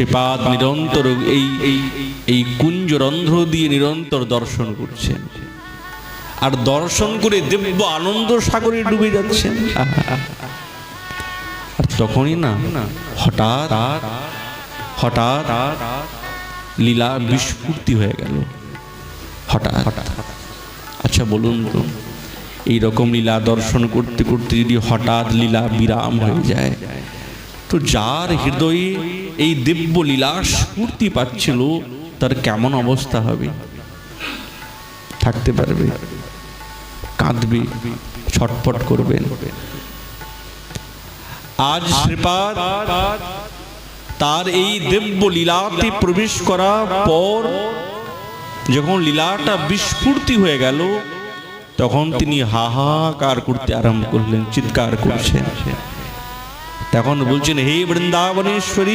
শ্রীপাদ নিরন্তর এই কুঞ্জরন্ধ্র দিয়ে নিরন্তর দর্শন করছেন, আর দর্শন করে দিব্য আনন্দ সাগরে ডুবে যাচ্ছেন। আর তখনই না হঠাৎ হঠাৎ লীলা বিস্ফূর্তি হয়ে গেল। হঠাৎ। আচ্ছা বলুন তো, এইরকম লীলা দর্শন করতে করতে যদি হঠাৎ লীলা বিরাম হয়ে যায়, তো যার হৃদয়ে এই দিব্য লীলা স্ফূর্তি পাচ্ছিল তার কেমন অবস্থা হবে? থাকতে পারবে? কাঁদবে, ছটফট করবেন। আজ শ্রীপাদ তার এই দিব্য লীলাতে প্রবেশ করার পর যখন লীলাটা বিস্ফূর্তি হয়ে গেল, তখন তিনি হাহাকার করতে আরম্ভ করলেন, চিৎকার করছেন। তখন বলছেন, হে বৃন্দাবনেশ্বরী,